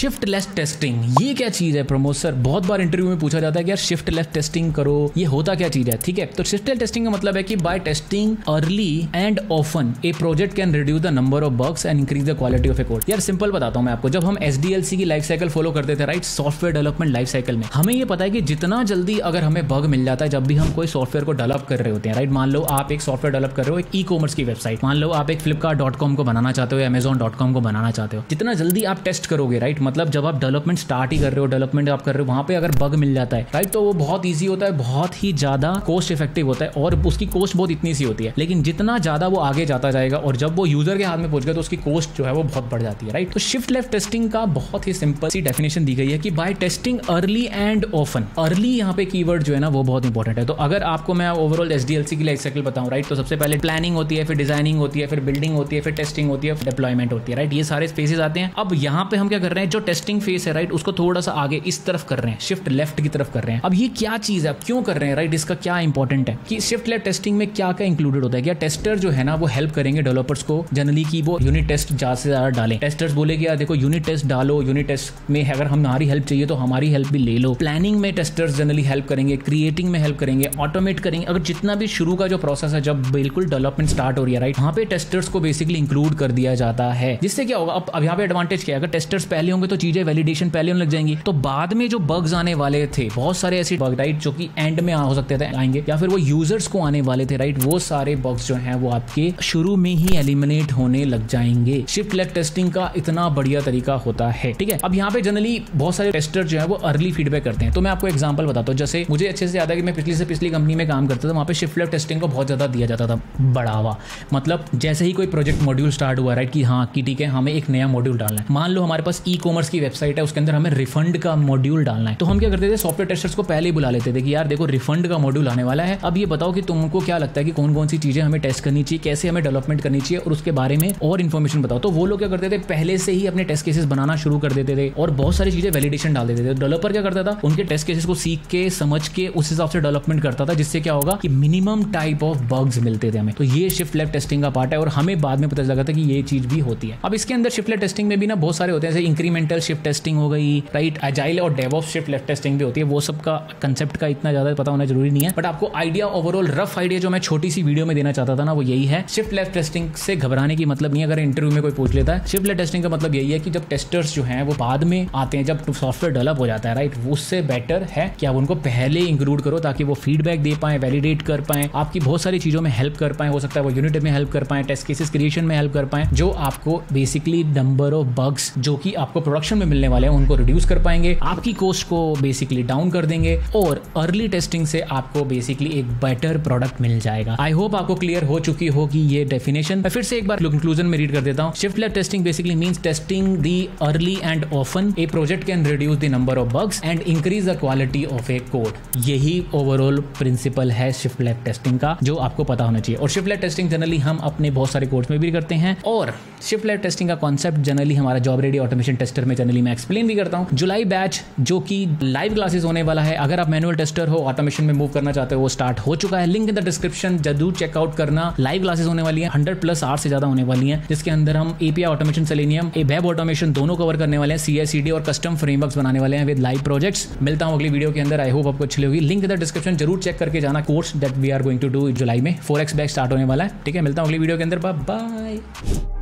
Shift left testing ये क्या चीज है प्रमोद सर? बहुत बार इंटरव्यू में पूछा जाता है कि यार शिफ्ट लेफ्ट टेस्टिंग करो, ये होता क्या चीज है? ठीक है, तो शिफ्ट लेफ्ट टेस्टिंग का मतलब है कि by testing early and often a project can reduce the number of bugs and increase the quality of a code. यार सिंपल बताता हूं मैं आपको, जब हम SDLC की लाइफ साइकिल फॉलो करते थे, right, software development life cycle में, हमें ये पता है कि जितना जल्दी अगर हमें बग मिल जाता है जब भी हम कोई सॉफ्टवेयर को डेवलप कर रहे होते हैं, राइट, मान लो आप एक सॉफ्टवेयर डेवलप कर रहे हो, एक ई-कॉमर्स की वेबसाइट, मान लो आप एक flipkart.com को बनाना चाहते हो या amazon.com को बनाना चाहते हो, जितना जल्दी आप टेस्ट करोगे, राइट, मतलब जब आप डेवलपमेंट स्टार्ट ही कर रहे हो, डेवलपमेंट आप कर रहे हो, वहां पे अगर बग मिल जाता है, राइट, तो वो बहुत ईजी होता है, बहुत ही ज्यादा कॉस्ट इफेक्टिव होता है और उसकी कॉस्ट बहुत इतनी सी होती है। लेकिन जितना ज्यादा वो आगे जाता जाएगा और जब वो यूजर के हाथ में पहुंच गया तो उसकी कॉस्ट जो है वो बहुत बढ़ जाती है, राइट। तो शिफ्ट लेफ्ट टेस्टिंग का बहुत ही सिंपल सी डेफिनेशन दी गई है कि by testing early and often. Early यहाँ पे कीवर्ड जो है ना वो बहुत इंपॉर्टेंट है। तो अगर आपको मैं ओवरऑल SDLC की लाइफ साइकिल बताऊं, राइट, तो सबसे पहले प्लानिंग होती है, फिर डिजाइनिंग होती है, फिर बिल्डिंग होती है, फिर टेस्टिंग होती है, फिर डिप्लॉयमेंट होती है, राइट, ये सारे फेजेस आते हैं। अब यहाँ पे हम क्या कर रहे हैं, जो टेस्टिंग फेज है, राइट, उसको थोड़ा सा आगे इस तरफ कर रहे हैं, शिफ्ट लेफ्ट की तरफ कर रहे हैं। अब ये क्या चीज है, क्यों कर रहे हैं, राइट, इसका क्या इंपॉर्टेंट है कि शिफ्ट लेफ्ट टेस्टिंग में क्या क्या इंक्लूडेड होता है। क्या टेस्टर जो है ना वो हेल्प करेंगे डेवलपर्स को जनरली कि वो यूनिट टेस्ट ज्यादा से ज्यादा डालें। टेस्टर्स बोले कि यार देखो यूनिट टेस्ट डालो, यूनिट टेस्ट में अगर हमारी हेल्प चाहिए तो हमारी हेल्प भी ले लो। प्लानिंग में टेस्टर्स जनरली हेल्प करेंगे, क्रिएटिंग में हेल्प करेंगे, ऑटोमेट करेंगे। अगर जितना भी शुरू का जो प्रोसेस है जब बिल्कुल डेवलपमेंट स्टार्ट हो रही है, राइट, वहां पे टेस्टर्स को बेसिकली इंक्लूड कर दिया जाता है। जिससे क्या होगा, अब यहाँ पे एडवांटेज क्या है, अगर टेस्टर्स पहले होंगे तो चीजें वैलिडेशन पहले होने लग जाएंगी, तो बाद में जो बग्स आने वाले थे, बहुत सारे ऐसे बग, राइट, जो कि एंड में हो सकते थे आएंगे, या फिर वो यूजर्स को आने वाले थे, राइट, वो सारे बग्स जो हैं वो आपके शुरू में ही एलिमिनेट होने लग जाएंगे। शिफ्ट लेफ्ट टेस्टिंग का इतना बढ़िया तरीका होता है, ठीक है। अब यहाँ पे जनरली बहुत सारे टेस्टर जो है वो अर्ली फीडबैक करते हैं। तो मैं आपको एग्जांपल बताता हूँ, जैसे मुझे अच्छे से याद है कि मैं पिछली कंपनी में काम करता था, वहाँ पे शिफ्ट लेफ्ट टेस्टिंग को बहुत ज्यादा दिया जाता था बढ़ावा। मतलब जैसे ही कोई प्रोजेक्ट मॉड्यूल स्टार्ट हुआ, राइट, कि हाँ कि ठीक है हमें एक नया मॉड्यूल डालना है, मान लो हमारे पास ई-कॉमर्स की वेबसाइट है, उसके अंदर हमें रिफंड का मॉड्यूल डालना है, तो हम क्या करते थे, सॉफ्टवेयर टेस्टर्स को पहले ही बुला लेते थे कि यार देखो रिफंड का मॉड्यूल आने वाला है, अब ये बताओ कि तुमको क्या लगता है कि कौन कौन सी चीजें हमें टेस्ट करनी चाहिए, कैसे हमें डेवलपमेंट करनी चाहिए और उसके बारे में और इन्फॉर्मेशन बताओ। तो वो लोग क्या करते थे, पहले से ही अपने टेस्ट केसेस बनाना शुरू कर देते थे और बहुत सारी चीजें वैलिडेशन डाल देते थे। डेवलपर क्या करता था, उनके टेस्ट केसेस को सीख के समझ के उस हिसाब से डेवलपमेंट करता था, जिससे क्या होगा कि मिनिमम टाइप ऑफ बग्स मिलते थे हमें। तो ये शिफ्ट लेफ्ट टेस्टिंग का पार्ट है और हमें बाद में पता लगा था कि ये चीज भी होती है। अब इसके अंदर शिफ्ट लेफ्ट टेस्टिंग में भी ना बहुत सारे होते हैं, जैसे इंक्रीमेंटल शिफ्ट टेस्टिंग हो गई, राइट, एजाइल और डेवऑप्स शिफ्ट लेफ्ट टेस्टिंग भी होती है। वो सब का कंसेप्ट का इतना ज्यादा पता होना जरूरी नहीं है, बट आपको आइडिया, ओवरऑल रफ आइडिया जो मैं छोटी सी वीडियो में देना चाहता था ना वो यही है। शिफ्ट लेफ्ट टेस्टिंग से घबराने की मतलब नहीं है, अगर इंटरव्यू में कोई पूछ लेता है। शिफ्ट लेफ्ट टेस्टिंग का मतलब यही है कि जब टेस्टर्स जो हैं वो बाद में आते हैं, जब सॉफ्टवेयर डेवलप हो जाता है, राइट, उससे बेटर है कि आप उनको पहले इंक्लूड करो ताकि वो फीडबैक दे पाए, वैलिडेट कर पाए, आपकी बहुत सारी चीजों में हेल्प कर पाए। हो सकता है वो यूनिट में हेल्प कर पाए, टेस्ट केसेस क्रिएशन में हेल्प कर पाए, जो आपको बेसिकली नंबर ऑफ बग्स जो कि आपको प्रोडक्शन में मिलने वाले हैं उनको रिड्यूस कर पाएंगे, आपकी कॉस्ट को बेसिकली डाउन कर देंगे और अर्ली टेस्टिंग से आपको बेसिकली एक बेटर प्रोडक्ट मिल जाएगा। आई होप आपको क्लियर हो चुकी होगी ये डेफिनेशन। मैं फिर से एक बार कंक्लूजन में रीड कर देता हूं। Shift left testing basically means testing the early and often a project can reduce the number of bugs and increase the quality of a code. यही ओवरऑल प्रिंसिपल है शिफ्ट लेफ्ट टेस्टिंग का, जो आपको पता होना चाहिए। और शिफ्ट लेफ्ट टेस्टिंग जनरली हम अपने बहुत सारे कोर्स में भी करते हैं और शिफ्ट लेफ्ट टेस्टिंग का कॉन्सेप्ट जनरली हमारा जॉब रेडी ऑटोमेशन टेस्टर में जनरली मैं एक्सप्लेन भी करता हूं। जुलाई बैच जो कि लाइव क्लासेस होने वाला है, अगर आप मैनुअल टेस्टर हो, ऑटोमेशन में मूव करना चाहते हो, वो स्टार्ट हो चुका है। लिंक इन द डिस्क्रिप्शन, जरूर चेकआउट करना। लाइव क्लासेस होने वाली है, 100+ आवर्स से ज्यादा होने वाली है, जिसके अंदर हम API automation, selenium, web automation दोनों कवर करने वाले हैं, CI/CD और कस्टम फ्रेमवर्क्स बनाने वाले हैं विद लाइव प्रोजेक्ट्स। मिलता हूं अगली वीडियो के अंदर। आई होप आपको अच्छी लगी। लिंक इन द डिस्क्रिप्शन, जरूर चेक करके जाना। Course that we are going to do जुलाई में 4x बैच स्टार्ट होने वाला है, ठीक है। मिलता हूं अगली वीडियो के अंदर। Bye bye.